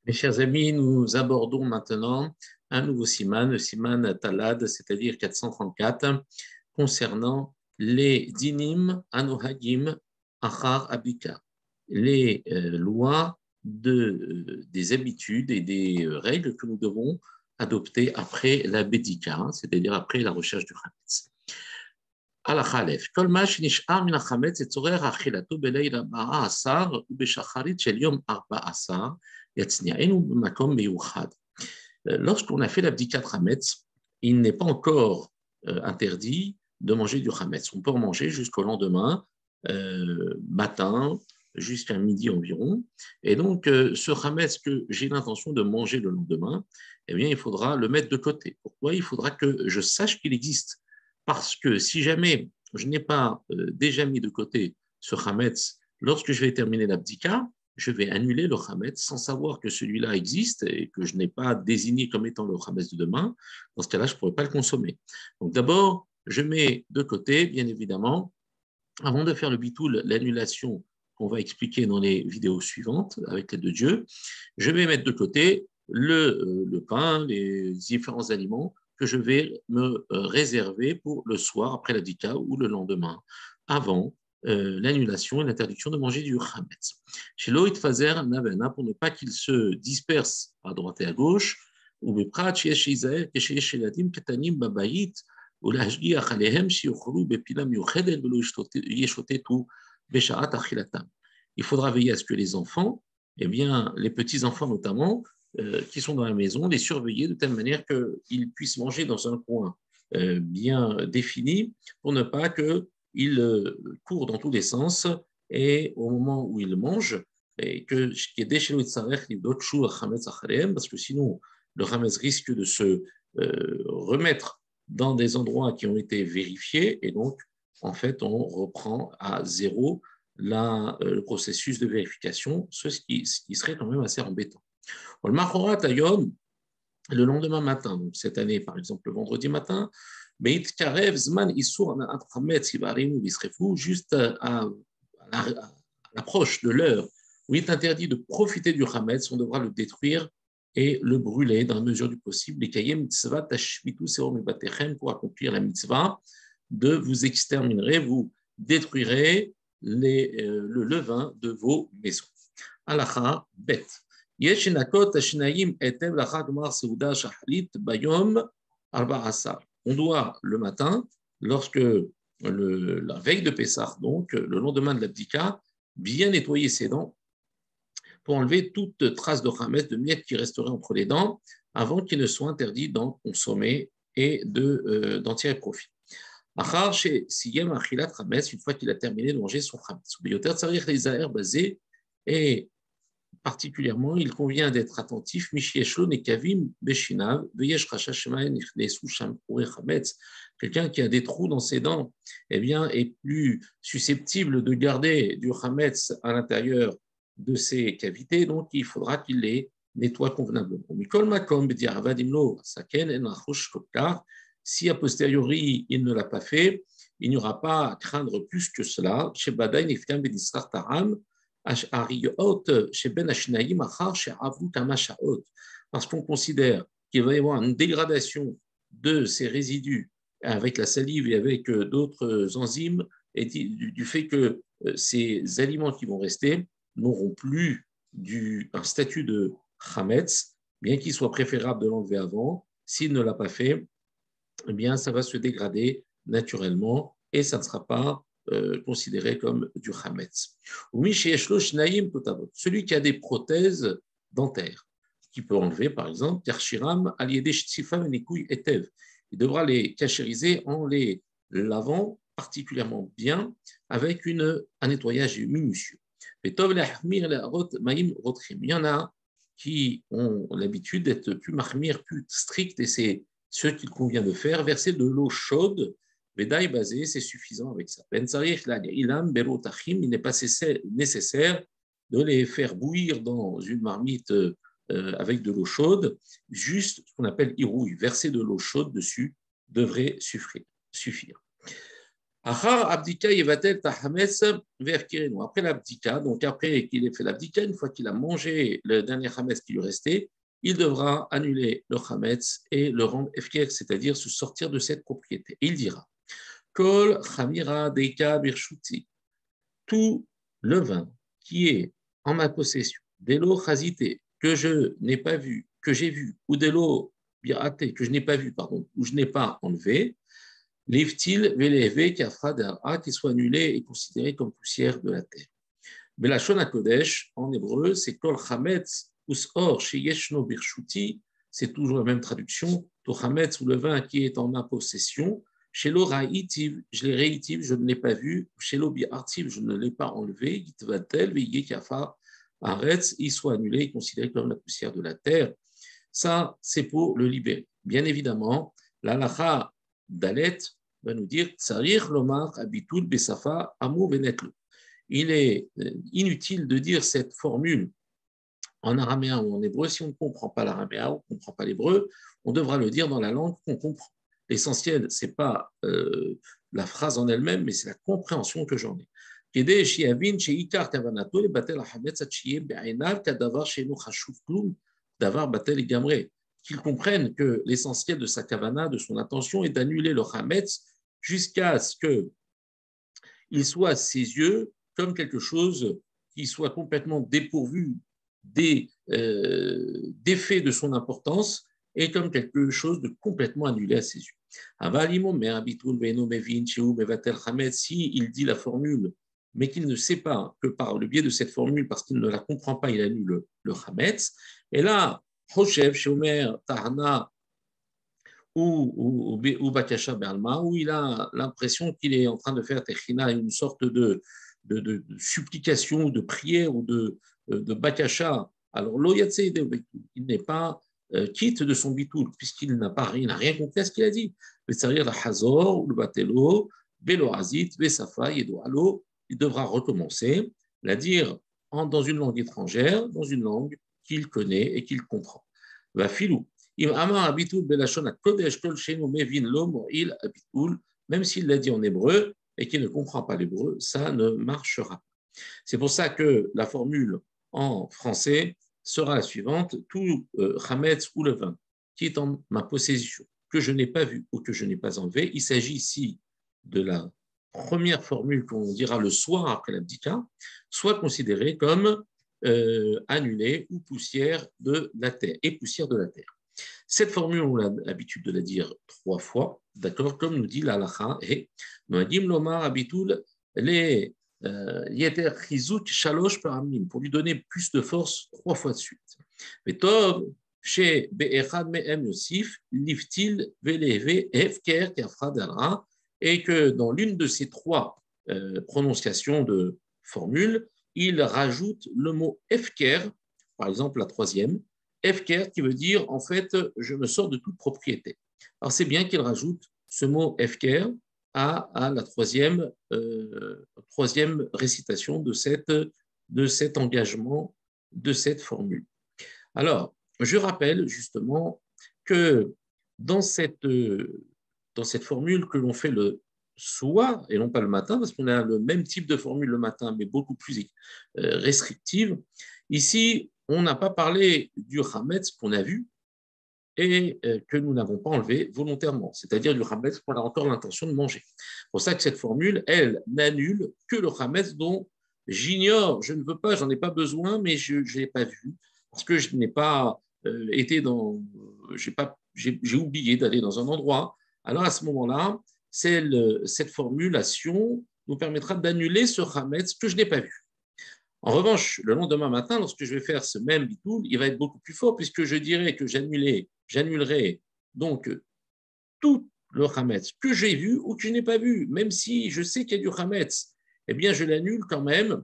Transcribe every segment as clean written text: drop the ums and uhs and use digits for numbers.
Mes chers amis, nous abordons maintenant un nouveau siman, le siman Talad, c'est-à-dire 434, concernant les dinim anohagim achar abika, les lois des habitudes et des règles que nous devons adopter après la bédika, c'est-à-dire après la recherche du chametz. הלכה א', כל מה שנשאר מן החמץ לצורך אכילתו בליל 14 ובשחרית של יום 14 יצניענו במקום מיוחד. Lorsqu'on a fait l'abdicat de Hametz, il n'est pas encore interdit de manger du Hametz. On peut en manger jusqu'au lendemain matin, jusqu'à midi environ. Et donc, ce Hametz que j'ai l'intention de manger le lendemain, eh bien, il faudra le mettre de côté. Pourquoi? Il faudra que je sache qu'il existe. Parce que si jamais je n'ai pas déjà mis de côté ce Hametz, lorsque je vais terminer l'abdicat, je vais annuler le Hametz sans savoir que celui-là existe et que je n'ai pas désigné comme étant le Hametz de demain. Dans ce cas-là, je ne pourrai pas le consommer. Donc d'abord, je mets de côté, bien évidemment, avant de faire le bitoul, l'annulation qu'on va expliquer dans les vidéos suivantes avec l'aide de Dieu, je vais mettre de côté le pain, les différents aliments que je vais me réserver pour le soir après l'adika ou le lendemain, avant l'annulation et l'interdiction de manger du chametz. Chez Loïd Fazer Navena, pour ne pas qu'il se disperse à droite et à gauche, ou Beprat, chez Israël, chez Sheladim, Ketanim, Babayit, ולהשגיח עליהם שיאכלו בפינה מיוחדת ולא ישוטטו בשעת אכילתם. Il faudra veiller à ce que les enfants, eh bien, les petits-enfants notamment, qui sont dans la maison, les surveiller de telle manière qu'ils puissent manger dans un coin bien défini pour ne pas qu'ils courent dans tous les sens et au moment où ils mangent, et que parce que sinon le Hametz risque de se remettre dans des endroits qui ont été vérifiés et donc en fait on reprend à zéro le processus de vérification, ce qui serait quand même assez embêtant. Le Machorat Ayom, le lendemain matin, donc cette année par exemple le vendredi matin, juste à l'approche de l'heure où il est interdit de profiter du Hametz, on devra le détruire et le brûler dans la mesure du possible. Pour accomplir la mitzvah de vous exterminerez, vous détruirez le levain de vos maisons. Halacha bet. יש לנקות השניים היטב לאחר גמר סעודה שחרית ביום 14. On doit le matin, lorsque la veille de Pessah, donc le lendemain de l'abdika, bien nettoyer ses dents pour enlever toute trace de chametz, de miettes qui resterait entre les dents, avant qu'il ne soit interdit d'en consommer et d'en tirer profit. Une fois qu'il a terminé de manger son chametz. Et particulièrement, il convient d'être attentif. Quelqu'un qui a des trous dans ses dents, eh bien, est plus susceptible de garder du chametz à l'intérieur de ses cavités, donc il faudra qu'il les nettoie convenablement. Si a posteriori il ne l'a pas fait, il n'y aura pas à craindre plus que cela. Parce qu'on considère qu'il va y avoir une dégradation de ces résidus avec la salive et avec d'autres enzymes, et du fait que ces aliments qui vont rester n'auront plus un statut de chametz, bien qu'il soit préférable de l'enlever avant. S'il ne l'a pas fait, eh bien, ça va se dégrader naturellement et ça ne sera pas considéré comme du chametz. Celui qui a des prothèses dentaires, qui peut enlever, par exemple, il devra les cachériser en les lavant particulièrement bien avec un nettoyage minutieux. Il y en a qui ont l'habitude d'être plus mahmir, plus strict, et c'est ce qu'il convient de faire, verser de l'eau chaude, Vedaï basé, c'est suffisant avec ça. Il n'est pas nécessaire de les faire bouillir dans une marmite avec de l'eau chaude, juste ce qu'on appelle irouille, verser de l'eau chaude dessus devrait suffire. Achar abdika yevatel tahametz verkirenu. Après l'abdika, donc après qu'il ait fait l'abdika, une fois qu'il a mangé le dernier hametz qui lui restait, il devra annuler le hametz et le rendre efker, c'est-à-dire se sortir de cette propriété. Il dira Kol chamira deika birshuti. Tout le vin qui est en ma possession, des lots chazité que je n'ai pas vu, que j'ai vu, ou des lots biraté que je n'ai pas vu, pardon, ou je n'ai pas enlevé, l'iftil velevé kafra dara, qui soit annulé et considéré comme poussière de la terre. Mais la Shon Kodesh, en hébreu, c'est kol chametz usor sheyeshno birshuti, c'est toujours la même traduction, to chametz ou le vin qui est en ma possession, chez l'oraïtiv, je l'ai réitiv, je ne l'ai pas vu, chez l'obiartiv, je ne l'ai pas enlevé, gitvatel, veye kafa, aretz, il soit annulé, considéré comme la poussière de la terre. Ça, c'est pour le libérer. Bien évidemment, l'alacha d'Alet va nous dire Tsarir lomar abitul besafa amu venetlu. Il est inutile de dire cette formule en araméen ou en hébreu. Si on ne comprend pas l'araméen ou on ne comprend pas l'hébreu, on devra le dire dans la langue qu'on comprend. L'essentiel, ce n'est pas la phrase en elle-même, mais c'est la compréhension que j'en ai. Qu'il comprenne que l'essentiel de sa kavana, de son intention, est d'annuler le chametz jusqu'à ce qu'il soit à ses yeux comme quelque chose qui soit complètement dépourvu d'effets de son importance et comme quelque chose de complètement annulé à ses yeux. Si il dit la formule, mais qu'il ne sait pas que par le biais de cette formule, parce qu'il ne la comprend pas, il annule le chametz, et là, Hoshev, Shomer, Tahana, ou Bakasha Berlma, où il a l'impression qu'il est en train de faire Techina, une sorte de supplication, de prière ou de Bakasha. Alors, il n'est pas quitte de son bitoul, puisqu'il n'a rien compris à ce qu'il a dit. C'est-à-dire la Hazor, ou le Batelo, Beloazit, Besafa, Yedoalo, il devra recommencer, la dire dans une langue étrangère, dans une langue qu'il connaît et qu'il comprend. Va filou. Même s'il l'a dit en hébreu et qu'il ne comprend pas l'hébreu, ça ne marchera pas. C'est pour ça que la formule en français sera la suivante tout chametz ou le vin qui est en ma possession, que je n'ai pas vu ou que je n'ai pas enlevé. Il s'agit ici de la première formule qu'on dira le soir après l'abdika, soit considérée comme annulée ou poussière de la terre et poussière de la terre. Cette formule, on a l'habitude de la dire 3 fois, d'accord, comme nous dit l'alacha, et Noagim Lomar Abitul, les Yeter Chizuk Shalosh Paramim, pour lui donner plus de force 3 fois de suite. Mais Tov, chez Be'echad Me'em Yosif, Liftil Veleve Efker Kafradara, et que dans l'une de ces 3 prononciations de formule, il rajoute le mot Efker, par exemple la 3e, Efker qui veut dire en fait je me sors de toute propriété. Alors c'est bien qu'il rajoute ce mot Efker à la troisième récitation de cet engagement, de cette formule. Alors, je rappelle justement que dans cette formule que l'on fait le soir et non pas le matin, parce qu'on a le même type de formule le matin, mais beaucoup plus restrictive, ici, on n'a pas parlé du Hametz qu'on a vu et que nous n'avons pas enlevé volontairement, c'est-à-dire du Hametz qu'on a encore l'intention de manger. C'est pour ça que cette formule, elle, n'annule que le Hametz dont j'ignore, je ne veux pas, j'en ai pas besoin, mais je ne l'ai pas vu, parce que je n'ai pas été dans... j'ai oublié d'aller dans un endroit. Alors à ce moment-là, cette formulation nous permettra d'annuler ce Hametz que je n'ai pas vu. En revanche, le lendemain matin, lorsque je vais faire ce même bitoul, il va être beaucoup plus fort puisque je dirais que j'annulerai donc tout le Hametz que j'ai vu ou que je n'ai pas vu, même si je sais qu'il y a du Hametz, eh bien je l'annule quand même,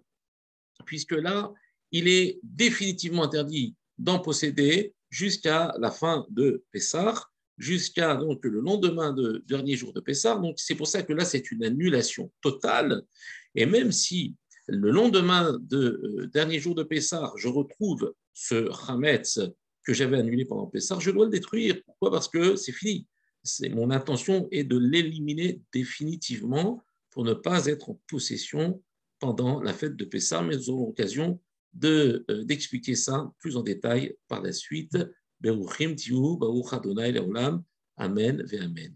puisque là, il est définitivement interdit d'en posséder jusqu'à la fin de Pessah, jusqu'à donc le lendemain de dernier jour de Pessah. Donc c'est pour ça que là, c'est une annulation totale. Et même si le lendemain de dernier jour de Pessah, je retrouve ce Hametz que j'avais annulé pendant Pessah, je dois le détruire. Pourquoi ? Parce que c'est fini. Mon intention est de l'éliminer définitivement pour ne pas être en possession pendant la fête de Pessah, mais nous aurons l'occasion d'expliquer ça plus en détail par la suite. Beruchim tihu, baruch Adonai leolam, amen ve amen.